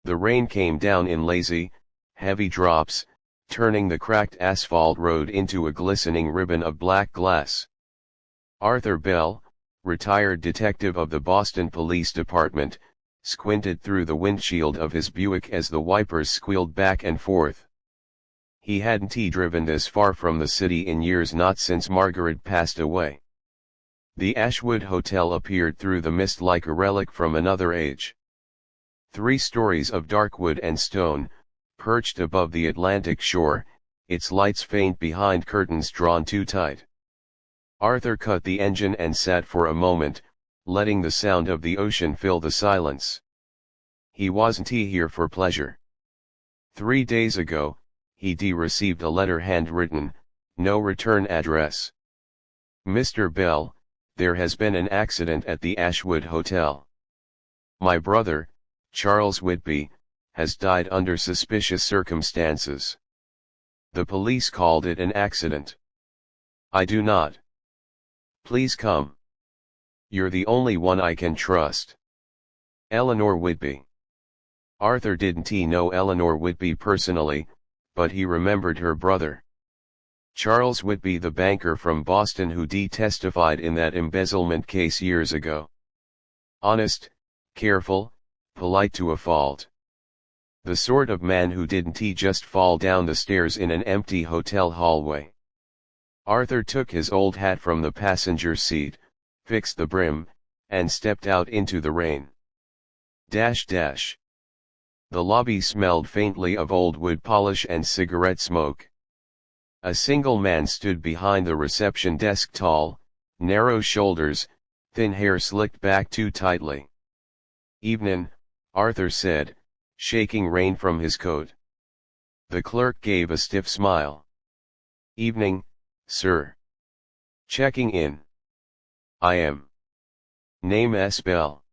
The rain came down in lazy, heavy drops, turning the cracked asphalt road into a glistening ribbon of black glass. Arthur Bell, retired detective of the Boston Police Department, squinted through the windshield of his Buick as the wipers squealed back and forth. He hadn't driven this far from the city in years, not since Margaret passed away. The Ashwood Hotel appeared through the mist like a relic from another age. 3 stories of dark wood and stone, perched above the Atlantic shore, its lights faint behind curtains drawn too tight. Arthur cut the engine and sat for a moment, letting the sound of the ocean fill the silence. He wasn't here for pleasure. 3 days ago, he received a letter handwritten, no return address. Mr. Bell, there has been an accident at the Ashwood Hotel. My brother, Charles Whitby, has died under suspicious circumstances. The police called it an accident. I do not. Please come. You're the only one I can trust. Eleanor Whitby. Arthur didn't know Eleanor Whitby personally, but he remembered her brother. Charles Whitby, the banker from Boston who testified in that embezzlement case years ago. Honest, careful, polite to a fault. The sort of man who didn't just fall down the stairs in an empty hotel hallway. Arthur took his old hat from the passenger seat, fixed the brim, and stepped out into the rain. The lobby smelled faintly of old wood polish and cigarette smoke. A single man stood behind the reception desk, tall, narrow shoulders, thin hair slicked back too tightly. "Evenin'," Arthur said, shaking rain from his coat. The clerk gave a stiff smile. "Evening, sir. Checking in. I am. Name S. Bell.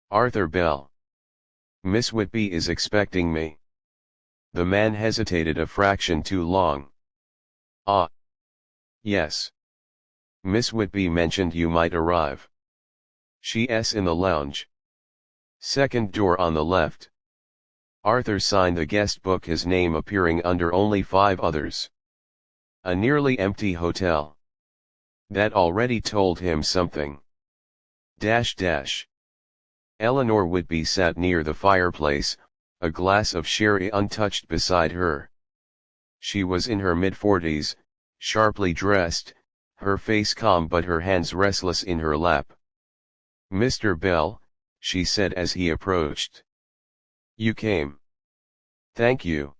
Arthur Bell. Miss Whitby is expecting me." The man hesitated a fraction too long. "Ah. Yes. Miss Whitby mentioned you might arrive. She's in the lounge. Second door on the left." Arthur signed the guest book, his name appearing under only 5 others. A nearly empty hotel. That already told him something. Eleanor Whitby sat near the fireplace, a glass of sherry untouched beside her. She was in her mid-40s, sharply dressed, her face calm but her hands restless in her lap. "Mr. Bell," she said as he approached. "You came. Thank you.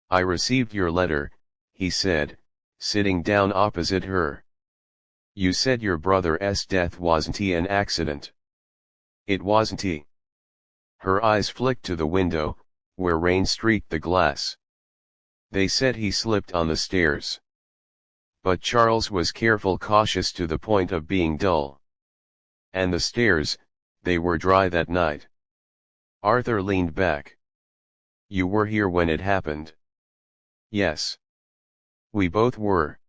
I received your letter," he said, sitting down opposite her. "You said your brother's death wasn't an accident." "It wasn't." Her eyes flicked to the window, where rain streaked the glass. "They said he slipped on the stairs. But Charles was careful, cautious to the point of being dull. And the stairs, they were dry that night." Arthur leaned back. "You were here when it happened?" "Yes. We both were.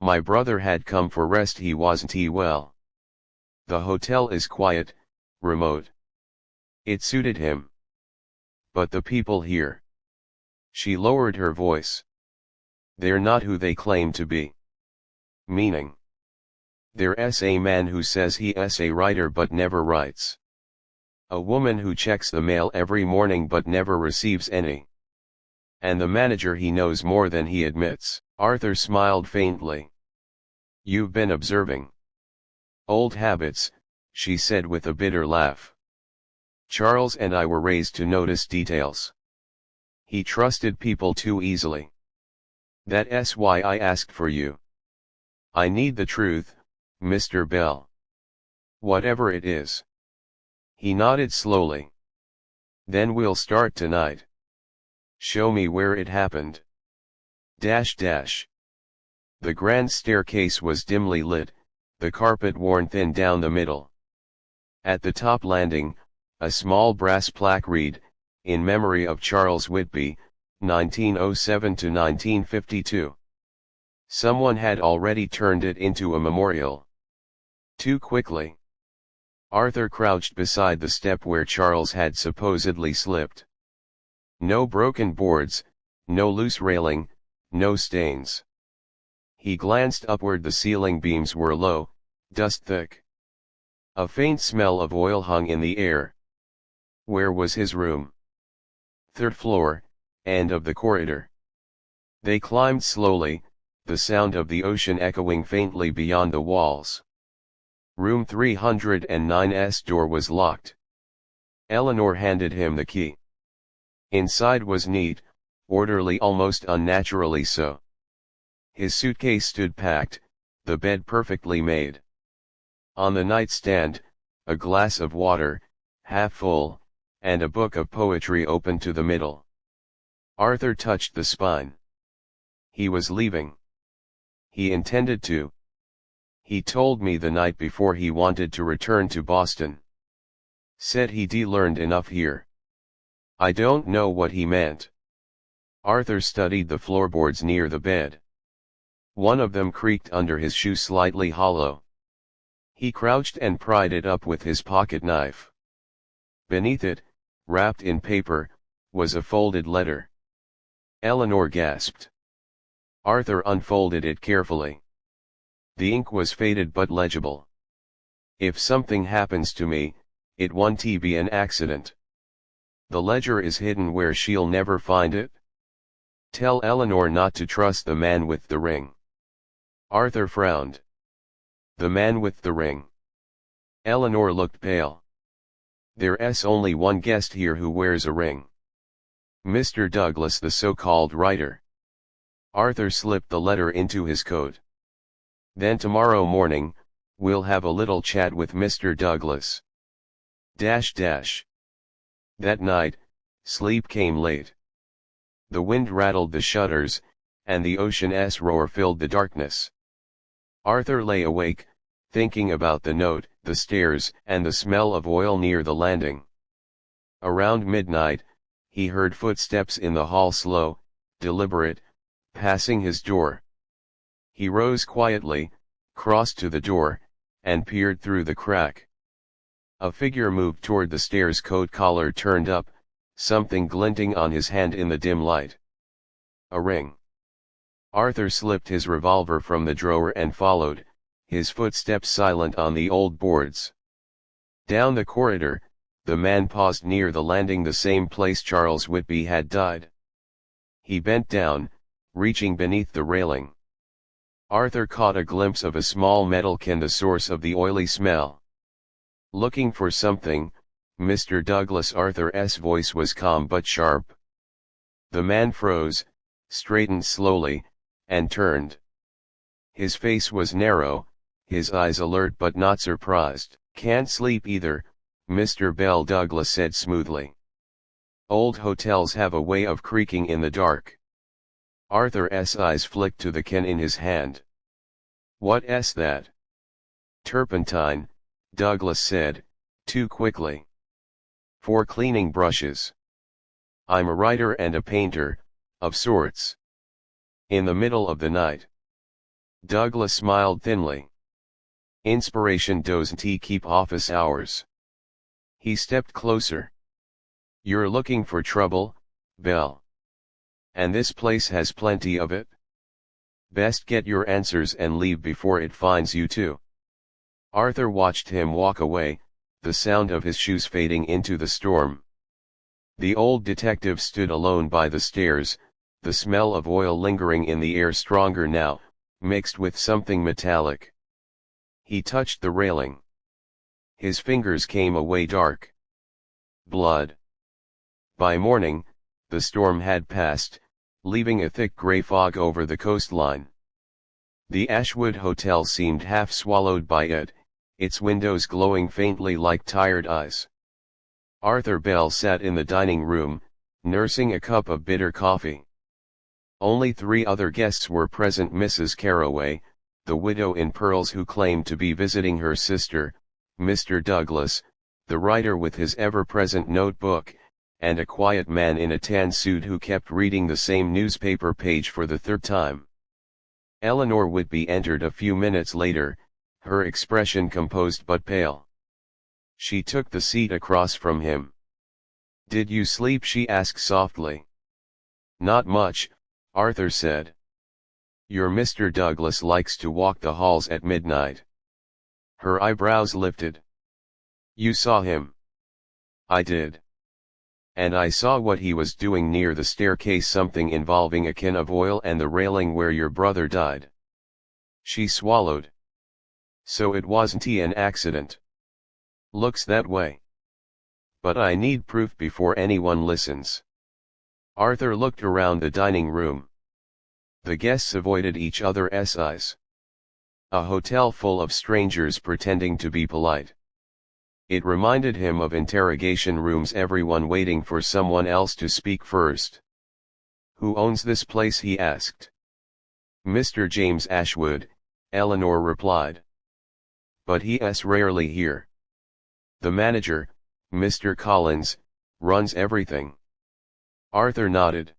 My brother had come for rest, he wasn't well. The hotel is quiet, remote. It suited him. But the people here." She lowered her voice. "They're not who they claim to be." "Meaning?" "There's a man who says he's a writer but never writes. A woman who checks the mail every morning but never receives any. And the manager, he knows more than he admits." Arthur smiled faintly. "You've been observing." "Old habits," she said with a bitter laugh. "Charles and I were raised to notice details. He trusted people too easily. That's why I asked for you. I need the truth, Mr. Bell. Whatever it is." He nodded slowly. "Then we'll start tonight. Show me where it happened." The grand staircase was dimly lit, the carpet worn thin down the middle. At the top landing, a small brass plaque read, "In memory of Charles Whitby, 1907 to 1952. Someone had already turned it into a memorial. Too quickly. Arthur crouched beside the step where Charles had supposedly slipped. No broken boards, no loose railing, no stains. He glanced upward. The ceiling beams were low, dust thick. A faint smell of oil hung in the air. Where was his room? Third floor, end of the corridor. They climbed slowly, the sound of the ocean echoing faintly beyond the walls. Room 309's door was locked. Eleanor handed him the key. Inside was neat, orderly, almost unnaturally so. His suitcase stood packed, the bed perfectly made. On the nightstand, a glass of water, half full, and a book of poetry open to the middle. Arthur touched the spine. He was leaving. He intended to. He told me the night before he wanted to return to Boston. Said he'd learned enough here. I don't know what he meant. Arthur studied the floorboards near the bed. One of them creaked under his shoe, slightly hollow. He crouched and pried it up with his pocket knife. Beneath it, wrapped in paper, was a folded letter. Eleanor gasped. Arthur unfolded it carefully. The ink was faded but legible. If something happens to me, it won't be an accident. The ledger is hidden where she'll never find it. Tell Eleanor not to trust the man with the ring. Arthur frowned. The man with the ring. Eleanor looked pale. There's only one guest here who wears a ring. Mr. Douglas, the so-called writer. Arthur slipped the letter into his coat. Then tomorrow morning, we'll have a little chat with Mr. Douglas. That night, sleep came late. The wind rattled the shutters, and the ocean's roar filled the darkness. Arthur lay awake, thinking about the note, the stairs, and the smell of oil near the landing. Around midnight, he heard footsteps in the hall, slow, deliberate, passing his door. He rose quietly, crossed to the door, and peered through the crack. A figure moved toward the stairs, coat collar turned up, something glinting on his hand in the dim light. A ring. Arthur slipped his revolver from the drawer and followed, his footsteps silent on the old boards. Down the corridor, the man paused near the landing, the same place Charles Whitby had died. He bent down, reaching beneath the railing. Arthur caught a glimpse of a small metal can, the source of the oily smell. Looking for something, Mr. Douglas. Arthur's voice was calm but sharp. The man froze, straightened slowly, and turned. His face was narrow, his eyes alert but not surprised. Can't sleep either, Mr. Bell, Douglas said smoothly. Old hotels have a way of creaking in the dark. Arthur's eyes flicked to the can in his hand. What's that? Turpentine, Douglas said, too quickly. 4 cleaning brushes. I'm a writer and a painter, of sorts. In the middle of the night. Douglas smiled thinly. Inspiration doesn't keep office hours. He stepped closer. You're looking for trouble, Bell. And this place has plenty of it. Best get your answers and leave before it finds you too. Arthur watched him walk away, the sound of his shoes fading into the storm. The old detective stood alone by the stairs, the smell of oil lingering in the air, stronger now, mixed with something metallic. He touched the railing. His fingers came away dark. Blood. By morning, the storm had passed, leaving a thick gray fog over the coastline. The Ashwood Hotel seemed half swallowed by it, its windows glowing faintly like tired eyes. Arthur Bell sat in the dining room, nursing a cup of bitter coffee. Only 3 other guests were present: Mrs. Carroway, the widow in pearls who claimed to be visiting her sister, Mr. Douglas, the writer with his ever-present notebook, and a quiet man in a tan suit who kept reading the same newspaper page for the 3rd time. Eleanor Whitby entered a few minutes later, her expression composed but pale. She took the seat across from him. "Did you sleep?" she asked softly. "Not much," Arthur said. "Your Mr. Douglas likes to walk the halls at midnight." Her eyebrows lifted. "You saw him?" "I did. And I saw what he was doing near the staircase, something involving a can of oil and the railing where your brother died." She swallowed. "So it wasn't an accident." "Looks that way. But I need proof before anyone listens." Arthur looked around the dining room. The guests avoided each other's eyes. A hotel full of strangers pretending to be polite. It reminded him of interrogation rooms, everyone waiting for someone else to speak first. "Who owns this place?" he asked. "Mr. James Ashwood," Eleanor replied. "But he's rarely here. The manager, Mr. Collins, runs everything." Arthur nodded.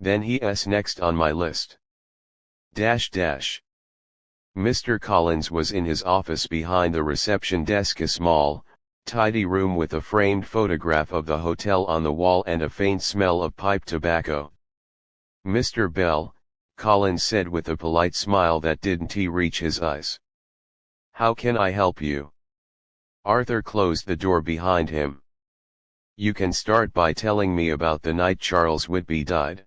"Then he's next on my list." Mr. Collins was in his office behind the reception desk, a small, tidy room with a framed photograph of the hotel on the wall and a faint smell of pipe tobacco. "Mr. Bell," Collins said with a polite smile that didn't reach his eyes. "How can I help you?" Arthur closed the door behind him. "You can start by telling me about the night Charles Whitby died."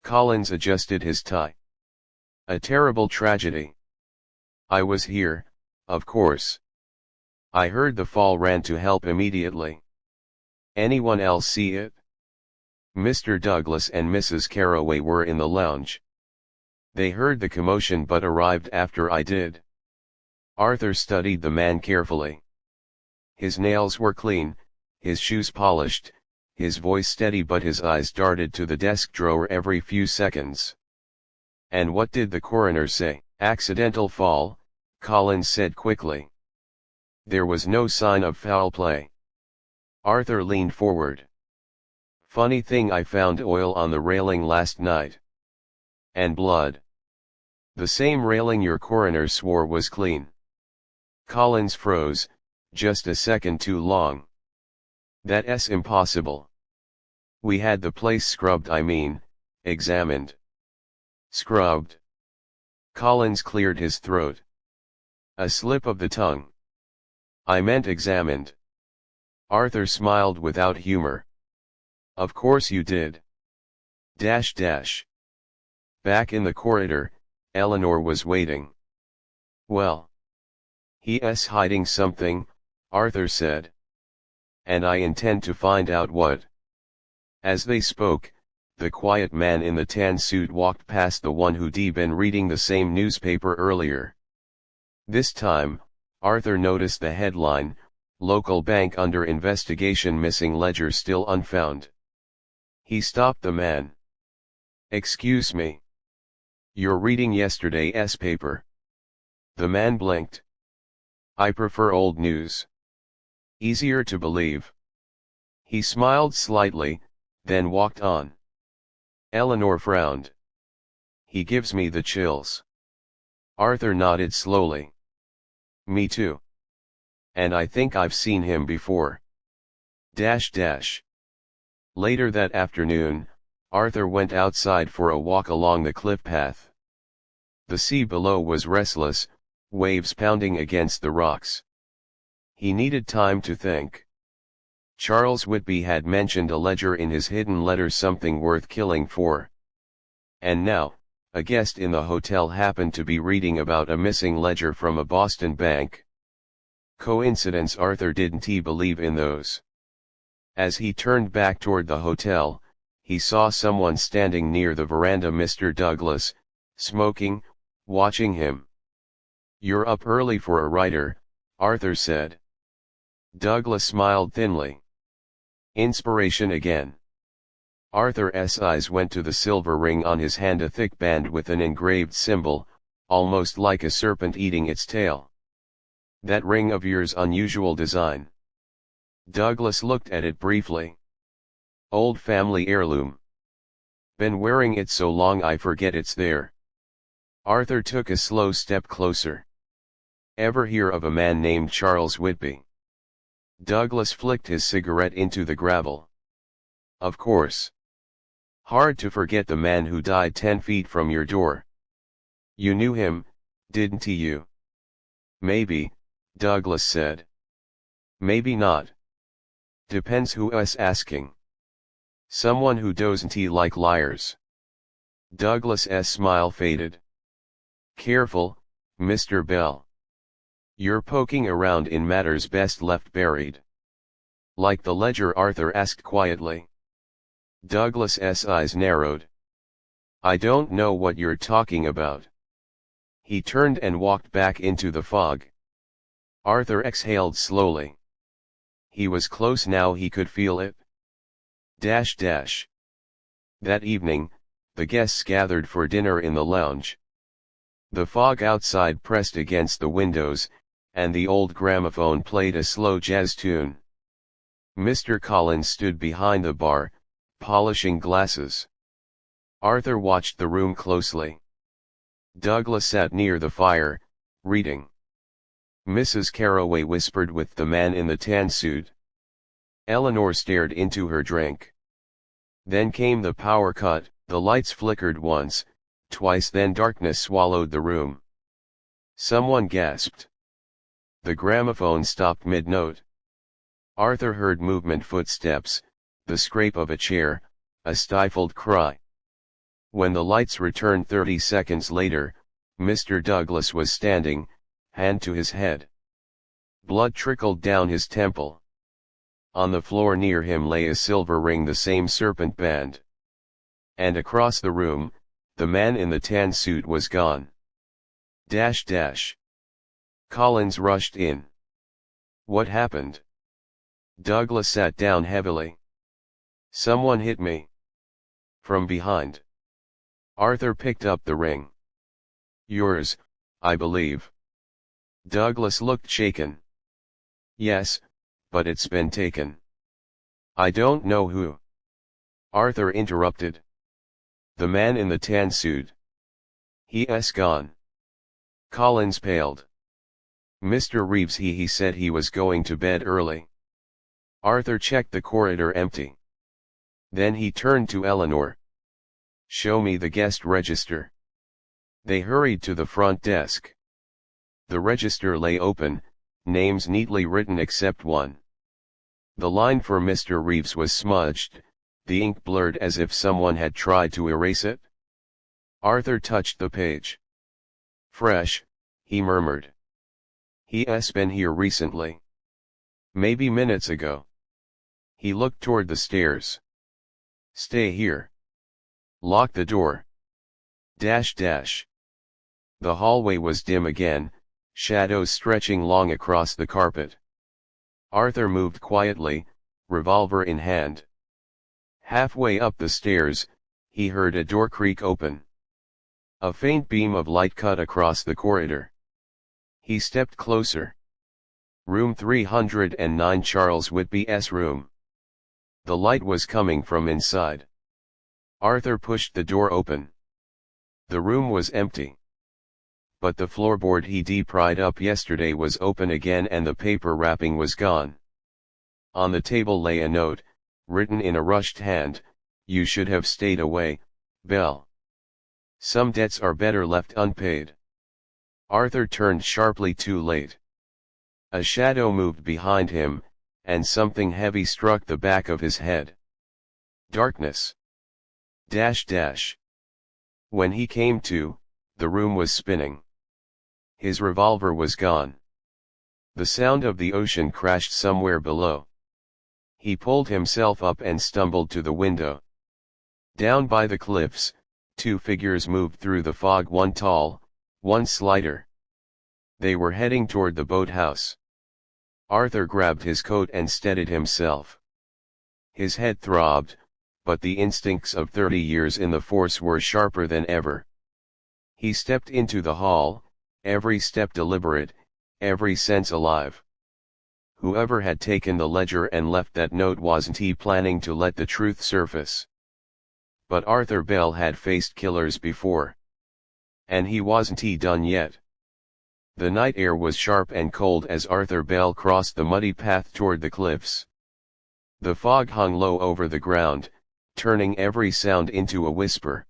Collins adjusted his tie. "A terrible tragedy. I was here, of course. I heard the fall, ran to help immediately." "Anyone else see it?" "Mr. Douglas and Mrs. Carroway were in the lounge. They heard the commotion but arrived after I did." Arthur studied the man carefully. His nails were clean, his shoes polished, his voice steady, but his eyes darted to the desk drawer every few seconds. "And what did the coroner say?" "Accidental fall," Collins said quickly. "There was no sign of foul play." Arthur leaned forward. "Funny thing, I found oil on the railing last night." "And blood." "The same railing your coroner swore was clean." Collins froze, just a second too long. "That's impossible." "We had the place scrubbed, examined." "Scrubbed?" Collins cleared his throat. A slip of the tongue. "I meant examined." Arthur smiled without humor. "Of course you did." Back in the corridor, Eleanor was waiting. "Well, he's hiding something," Arthur said. "And I intend to find out what." As they spoke, the quiet man in the tan suit walked past the one who'd been reading the same newspaper earlier. This time, Arthur noticed the headline, "Local Bank Under Investigation, Missing Ledger Still Unfound." He stopped the man. "Excuse me. You're reading yesterday's paper?" The man blinked. "I prefer old news. Easier to believe." He smiled slightly, then walked on. Eleanor frowned. "He gives me the chills." Arthur nodded slowly. "Me too. And I think I've seen him before." Later that afternoon, Arthur went outside for a walk along the cliff path. The sea below was restless, waves pounding against the rocks. He needed time to think. Charles Whitby had mentioned a ledger in his hidden letter, something worth killing for. And now, a guest in the hotel happened to be reading about a missing ledger from a Boston bank. Coincidence? Arthur didn't believe in those. As he turned back toward the hotel, he saw someone standing near the veranda, Mr. Douglas, smoking, watching him. "You're up early for a writer," Arthur said. Douglas smiled thinly. "Inspiration again." Arthur's eyes went to the silver ring on his hand, a thick band with an engraved symbol, almost like a serpent eating its tail. "That ring of yours, unusual design." Douglas looked at it briefly. "Old family heirloom. Been wearing it so long I forget it's there." Arthur took a slow step closer. "Ever hear of a man named Charles Whitby?" Douglas flicked his cigarette into the gravel. Of course. Hard to forget the man who died 10 feet from your door. You knew him, didn't you? Maybe, Douglas said. Maybe not. Depends who's asking. Someone who doesn't like liars. Douglas's smile faded. Careful, Mr. Bell. You're poking around in matters best left buried. Like the ledger, Arthur asked quietly. Douglas's eyes narrowed. I don't know what you're talking about. He turned and walked back into the fog. Arthur exhaled slowly. He was close now, he could feel it. That evening, the guests gathered for dinner in the lounge. The fog outside pressed against the windows, and the old gramophone played a slow jazz tune. Mr. Collins stood behind the bar, polishing glasses. Arthur watched the room closely. Douglas sat near the fire, reading. Mrs. Carroway whispered with the man in the tan suit. Eleanor stared into her drink. Then came the power cut, the lights flickered once, twice, then darkness swallowed the room. Someone gasped. The gramophone stopped mid-note. Arthur heard movement, footsteps, the scrape of a chair, a stifled cry. When the lights returned 30 seconds later, Mr. Douglas was standing, hand to his head. Blood trickled down his temple. On the floor near him lay a silver ring, the same serpent band. And across the room, the man in the tan suit was gone. Collins rushed in. What happened? Douglas sat down heavily. Someone hit me. From behind. Arthur picked up the ring. Yours, I believe. Douglas looked shaken. Yes, but it's been taken. I don't know who. Arthur interrupted. The man in the tan suit. He's gone. Collins paled. Mr. Reeves, he said he was going to bed early. Arthur checked the corridor, empty. Then he turned to Eleanor. Show me the guest register. They hurried to the front desk. The register lay open, names neatly written except one. The line for Mr. Reeves was smudged, the ink blurred as if someone had tried to erase it. Arthur touched the page. Fresh, he murmured. He's been here recently. Maybe minutes ago. He looked toward the stairs. Stay here. Lock the door. The hallway was dim again, shadows stretching long across the carpet. Arthur moved quietly, revolver in hand. Halfway up the stairs, he heard a door creak open. A faint beam of light cut across the corridor. He stepped closer. Room 309, Charles Whitby's room. The light was coming from inside. Arthur pushed the door open. The room was empty. But the floorboard he'd pried up yesterday was open again, and the paper wrapping was gone. On the table lay a note, written in a rushed hand, "You should have stayed away, Belle. Some debts are better left unpaid." Arthur turned sharply. Too late. A shadow moved behind him, and something heavy struck the back of his head. Darkness. When he came to, the room was spinning. His revolver was gone. The sound of the ocean crashed somewhere below. He pulled himself up and stumbled to the window. Down by the cliffs, two figures moved through the fog, one tall, one slighter. They were heading toward the boathouse. Arthur grabbed his coat and steadied himself. His head throbbed, but the instincts of 30 years in the force were sharper than ever. He stepped into the hall, every step deliberate, every sense alive. Whoever had taken the ledger and left that note, wasn't he planning to let the truth surface? But Arthur Bell had faced killers before. And he wasn't he done yet. The night air was sharp and cold as Arthur Bell crossed the muddy path toward the cliffs. The fog hung low over the ground, turning every sound into a whisper.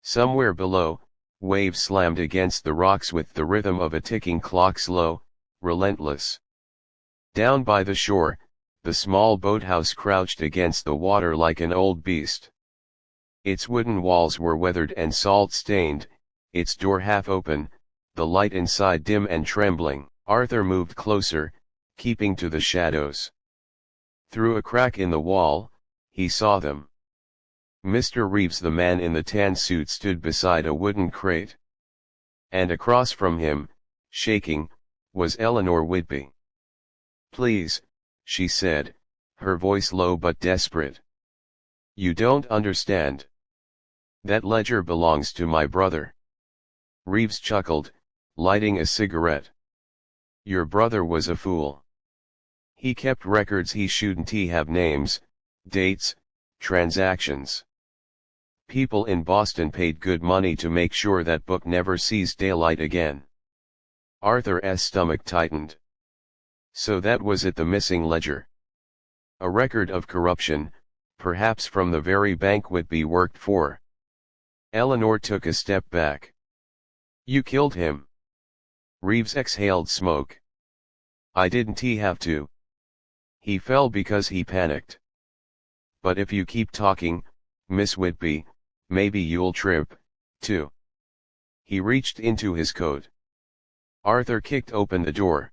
Somewhere below, waves slammed against the rocks with the rhythm of a ticking clock, slow, relentless. Down by the shore, the small boathouse crouched against the water like an old beast. Its wooden walls were weathered and salt-stained, its door half open, the light inside dim and trembling. Arthur moved closer, keeping to the shadows. Through a crack in the wall, he saw them. Mr. Reeves, the man in the tan suit, stood beside a wooden crate. And across from him, shaking, was Eleanor Whitby. "Please," she said, her voice low but desperate. "You don't understand. That ledger belongs to my brother." Reeves chuckled, lighting a cigarette. "Your brother was a fool. He kept records he shouldn't have, names, dates, transactions. People in Boston paid good money to make sure that book never sees daylight again." Arthur's stomach tightened. So that was it, the missing ledger. A record of corruption, perhaps from the very bank Whitby worked for. Eleanor took a step back. "You killed him." Reeves exhaled smoke. "I didn't have to. He fell because he panicked. But if you keep talking, Miss Whitby, maybe you'll trip, too." He reached into his coat. Arthur kicked open the door.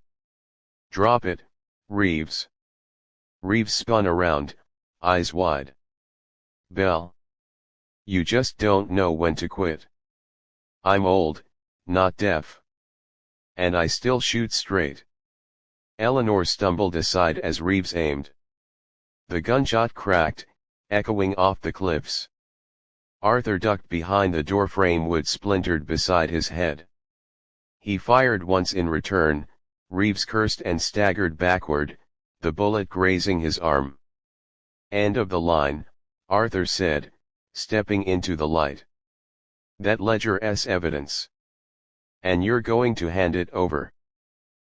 "Drop it, Reeves." Reeves spun around, eyes wide. "Bell. You just don't know when to quit. I'm old, not deaf. And I still shoot straight." Eleanor stumbled aside as Reeves aimed. The gunshot cracked, echoing off the cliffs. Arthur ducked behind the doorframe, wood splintered beside his head. He fired once in return. Reeves cursed and staggered backward, the bullet grazing his arm. "End of the line," Arthur said, stepping into the light. "That ledger's evidence. And you're going to hand it over."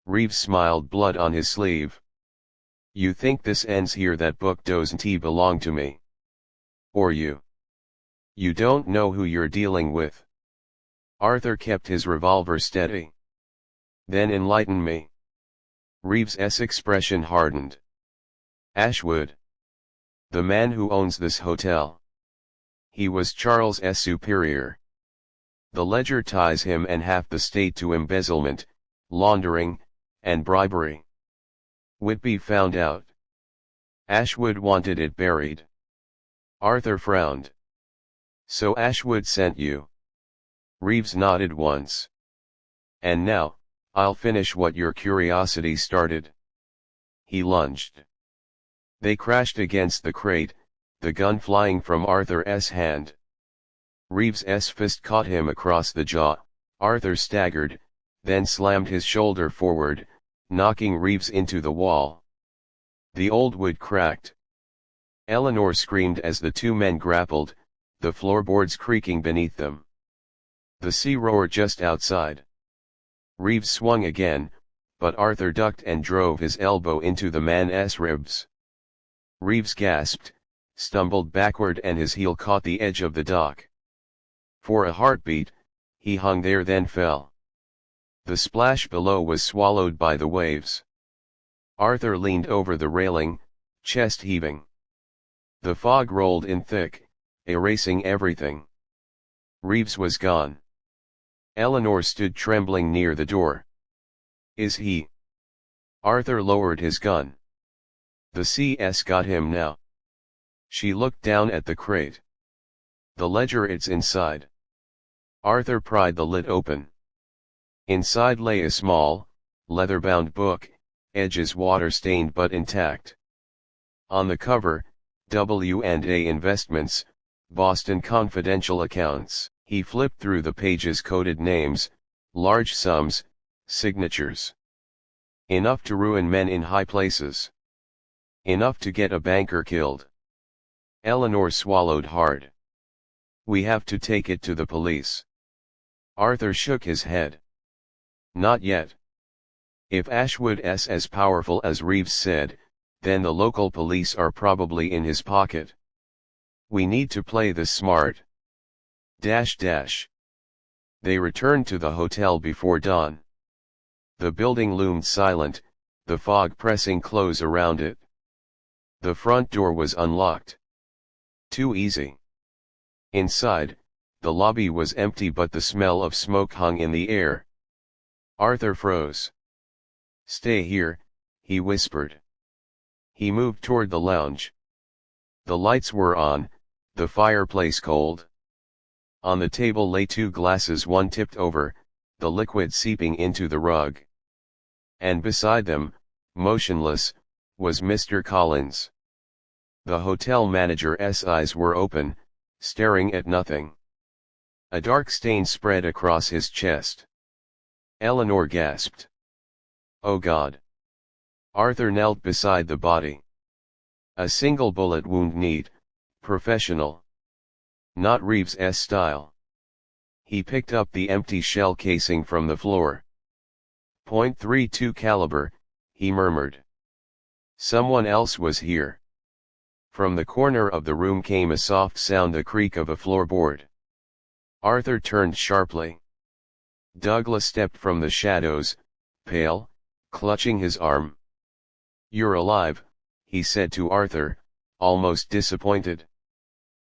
Reeves smiled, blood on his sleeve. "You think this ends here? That book doesn't belong to me. Or you. You don't know who you're dealing with." Arthur kept his revolver steady. "Then enlighten me." Reeves's expression hardened. "Ashwood. The man who owns this hotel. He was Charles's superior. The ledger ties him and half the state to embezzlement, laundering, and bribery. Whitby found out. Ashwood wanted it buried." Arthur frowned. "So Ashwood sent you?" Reeves nodded once. "And now, I'll finish what your curiosity started." He lunged. They crashed against the crate, the gun flying from Arthur's hand. Reeves's fist caught him across the jaw. Arthur staggered, then slammed his shoulder forward, knocking Reeves into the wall. The old wood cracked. Eleanor screamed as the two men grappled, the floorboards creaking beneath them. The sea roared just outside. Reeves swung again, but Arthur ducked and drove his elbow into the man's ribs. Reeves gasped, stumbled backward, and his heel caught the edge of the dock. For a heartbeat, he hung there, then fell. The splash below was swallowed by the waves. Arthur leaned over the railing, chest heaving. The fog rolled in thick, erasing everything. Reeves was gone. Eleanor stood trembling near the door. "Is he?" Arthur lowered his gun. "The CS got him now." She looked down at the crate. "The ledger, it's inside." Arthur pried the lid open. Inside lay a small, leather-bound book, edges water-stained but intact. On the cover, W&A Investments, Boston Confidential Accounts. He flipped through the pages, coded names, large sums, signatures. Enough to ruin men in high places. Enough to get a banker killed. Eleanor swallowed hard. "We have to take it to the police." Arthur shook his head. Not yet. If Ashwood's as powerful as Reeves said, then the local police are probably in his pocket. We need to play this smart. They returned to the hotel before dawn. The building loomed silent, the fog pressing close around it. The front door was unlocked. Too easy. Inside, the lobby was empty, but the smell of smoke hung in the air. Arthur froze. "Stay here," he whispered. He moved toward the lounge. The lights were on, the fireplace cold. On the table lay two glasses, one tipped over, the liquid seeping into the rug. And beside them, motionless, was Mr. Collins. The hotel manager's eyes were open, staring at nothing. A dark stain spread across his chest. Eleanor gasped. "Oh God!" Arthur knelt beside the body. A single bullet wound, neat, professional. Not Reeves's style. He picked up the empty shell casing from the floor. .32 caliber, he murmured. Someone else was here. From the corner of the room came a soft sound, the creak of a floorboard. Arthur turned sharply. Douglas stepped from the shadows, pale, clutching his arm. "You're alive," he said to Arthur, almost disappointed.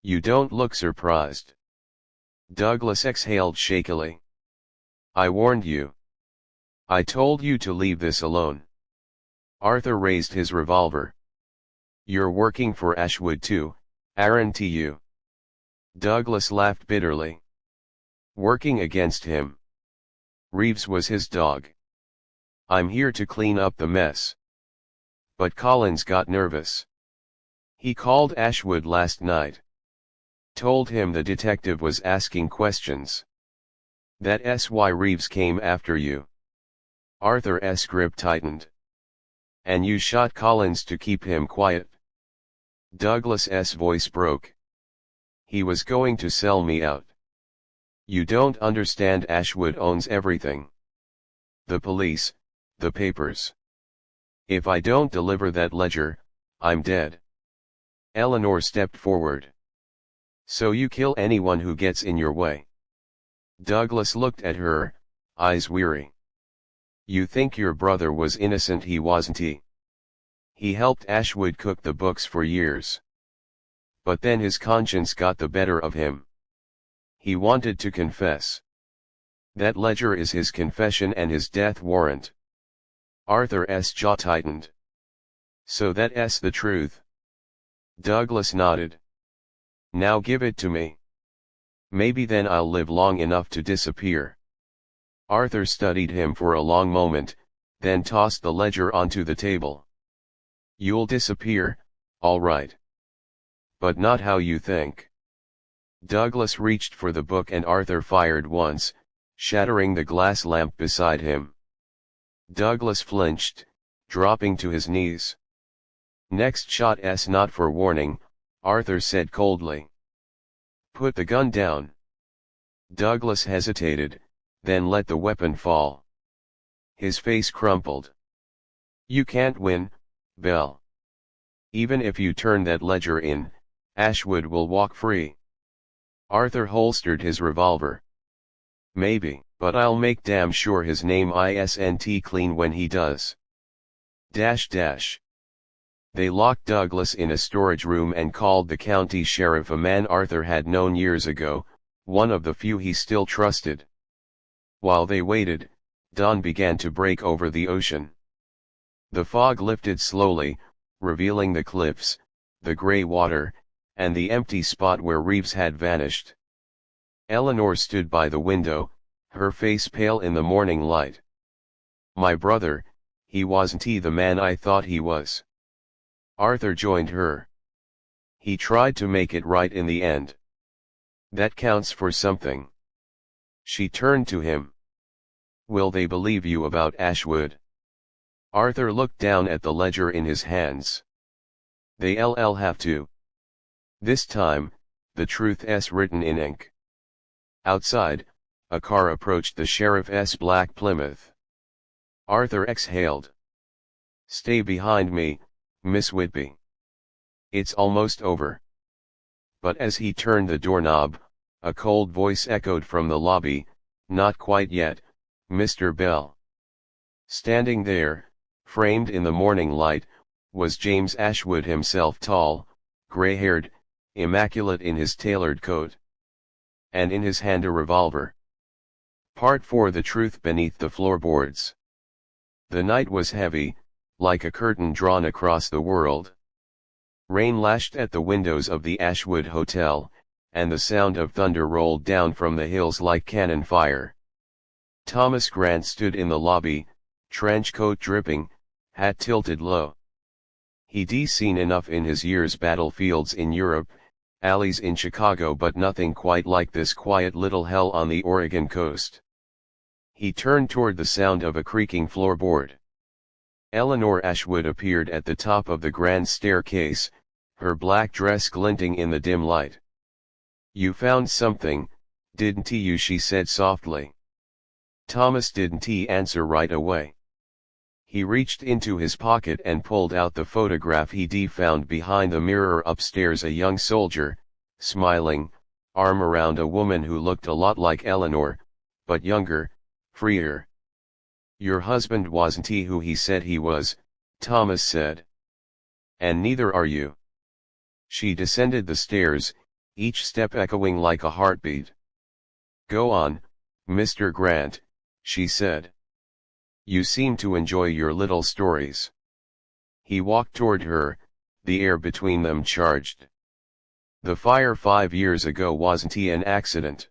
"You don't look surprised." Douglas exhaled shakily. "I warned you. I told you to leave this alone." Arthur raised his revolver. "You're working for Ashwood too, aren't you?" Douglas laughed bitterly. "Working against him. Reeves was his dog. I'm here to clean up the mess." But Collins got nervous. "He called Ashwood last night. Told him the detective was asking questions. That's why Reeves came after you." Arthur's grip tightened. "And you shot Collins to keep him quiet?" Douglas's voice broke. "He was going to sell me out. You don't understand, Ashwood owns everything. The police, the papers. If I don't deliver that ledger, I'm dead." Eleanor stepped forward. "So you kill anyone who gets in your way?" Douglas looked at her, eyes weary. "You think your brother was innocent? He wasn't. He helped Ashwood cook the books for years. But then his conscience got the better of him. He wanted to confess. That ledger is his confession and his death warrant." Arthur's jaw tightened. "So that's the truth?" Douglas nodded. "Now give it to me. Maybe then I'll live long enough to disappear." Arthur studied him for a long moment, then tossed the ledger onto the table. "You'll disappear, all right. But not how you think." Douglas reached for the book and Arthur fired once, shattering the glass lamp beside him. Douglas flinched, dropping to his knees. "Next shot's not for warning," Arthur said coldly. "Put the gun down." Douglas hesitated, then let the weapon fall. His face crumpled. "You can't win, Belle. Even if you turn that ledger in, Ashwood will walk free." Arthur holstered his revolver. "Maybe, but I'll make damn sure his name isn't clean when he does." They locked Douglas in a storage room and called the county sheriff, a man Arthur had known years ago, one of the few he still trusted. While they waited, dawn began to break over the ocean. The fog lifted slowly, revealing the cliffs, the gray water, and the empty spot where Reeves had vanished. Eleanor stood by the window, her face pale in the morning light. "My brother, he wasn't the man I thought he was." Arthur joined her. "He tried to make it right in the end. That counts for something." She turned to him. "Will they believe you about Ashwood?" Arthur looked down at the ledger in his hands. "They'll have to. This time, the truth's written in ink." Outside, a car approached the sheriff's black Plymouth. Arthur exhaled. "Stay behind me, Miss Whitby. It's almost over." But as he turned the doorknob, a cold voice echoed from the lobby, "Not quite yet, Mr. Bell." Standing there, framed in the morning light, was James Ashwood himself, tall, gray-haired, immaculate in his tailored coat. And in his hand a revolver. Part 4. The truth beneath the floorboards. The night was heavy, like a curtain drawn across the world. Rain lashed at the windows of the Ashwood Hotel, and the sound of thunder rolled down from the hills like cannon fire. Thomas Grant stood in the lobby, trench coat dripping, hat tilted low. He'd seen enough in his years, battlefields in Europe, alleys in Chicago, but nothing quite like this quiet little hell on the Oregon coast. He turned toward the sound of a creaking floorboard. Eleanor Ashwood appeared at the top of the grand staircase, her black dress glinting in the dim light. "You found something, didn't you?" she said softly. Thomas didn't answer right away. He reached into his pocket and pulled out the photograph he'd found behind the mirror upstairs. A young soldier, smiling, arm around a woman who looked a lot like Eleanor, but younger, freer. "Your husband wasn't he who he said he was," Thomas said. "And neither are you." She descended the stairs, each step echoing like a heartbeat. "Go on, Mr. Grant," she said. "You seem to enjoy your little stories." He walked toward her, the air between them charged. "The fire 5 years ago, wasn't he an accident?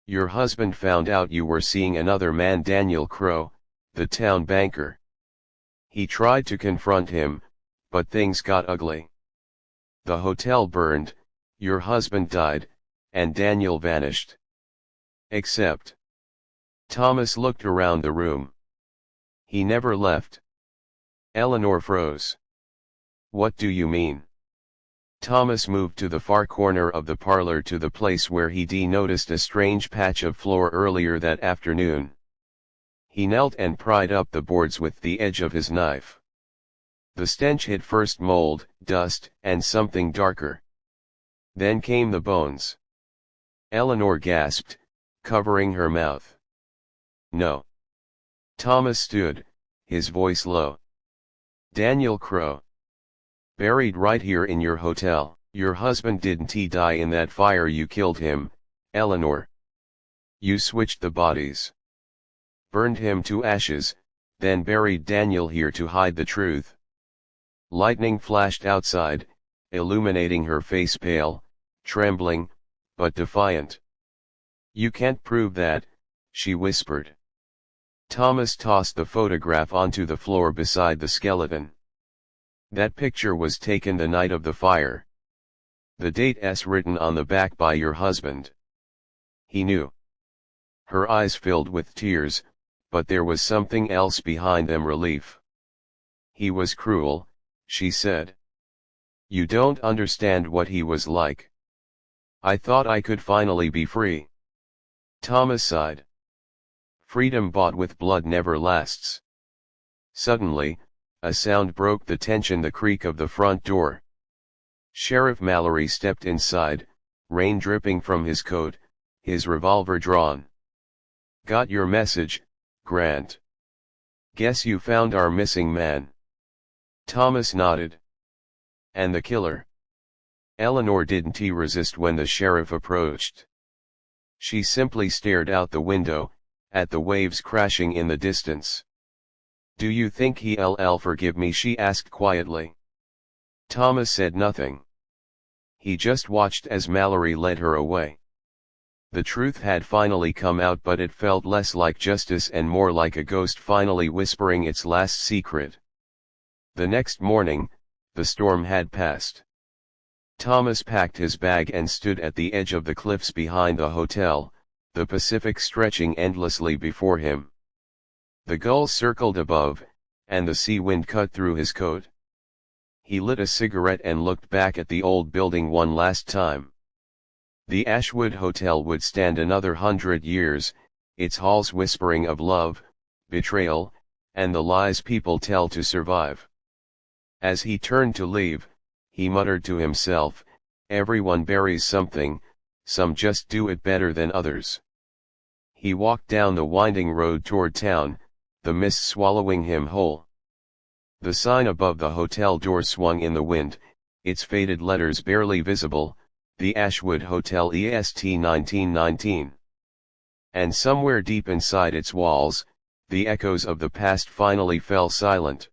Your husband found out you were seeing another man, Daniel Crow, the town banker. He tried to confront him, but things got ugly. The hotel burned, your husband died, and Daniel vanished. Except..." Thomas looked around the room. "He never left." Eleanor froze. "What do you mean?" Thomas moved to the far corner of the parlor, to the place where he'd noticed a strange patch of floor earlier that afternoon. He knelt and pried up the boards with the edge of his knife. The stench hid first mold, dust, and something darker. Then came the bones. Eleanor gasped, covering her mouth. "No." Thomas stood, his voice low. "Daniel Crow. Buried right here in your hotel. Your husband didn't he die in that fire? You killed him, Eleanor. You switched the bodies. Burned him to ashes, then buried Daniel here to hide the truth." Lightning flashed outside, illuminating her face, pale, trembling, but defiant. "You can't prove that," she whispered. Thomas tossed the photograph onto the floor beside the skeleton. "That picture was taken the night of the fire. The date's written on the back by your husband. He knew." Her eyes filled with tears, but there was something else behind them, relief. "He was cruel," she said. "You don't understand what he was like. I thought I could finally be free." Thomas sighed. "Freedom bought with blood never lasts." Suddenly, a sound broke the tension, the creak of the front door. Sheriff Mallory stepped inside, rain dripping from his coat, his revolver drawn. "Got your message, Grant. Guess you found our missing man." Thomas nodded. "And the killer?" Eleanor didn't resist when the sheriff approached. She simply stared out the window, at the waves crashing in the distance. "Do you think he'll forgive me?" she asked quietly. Thomas said nothing. He just watched as Mallory led her away. The truth had finally come out, but it felt less like justice and more like a ghost finally whispering its last secret. The next morning, the storm had passed. Thomas packed his bag and stood at the edge of the cliffs behind the hotel, the Pacific stretching endlessly before him. The gulls circled above, and the sea wind cut through his coat. He lit a cigarette and looked back at the old building one last time. The Ashwood Hotel would stand another 100 years, its halls whispering of love, betrayal, and the lies people tell to survive. As he turned to leave, he muttered to himself, "Everyone buries something, some just do it better than others." He walked down the winding road toward town, the mist swallowing him whole. The sign above the hotel door swung in the wind, its faded letters barely visible, the Ashwood Hotel EST 1919. And somewhere deep inside its walls, the echoes of the past finally fell silent.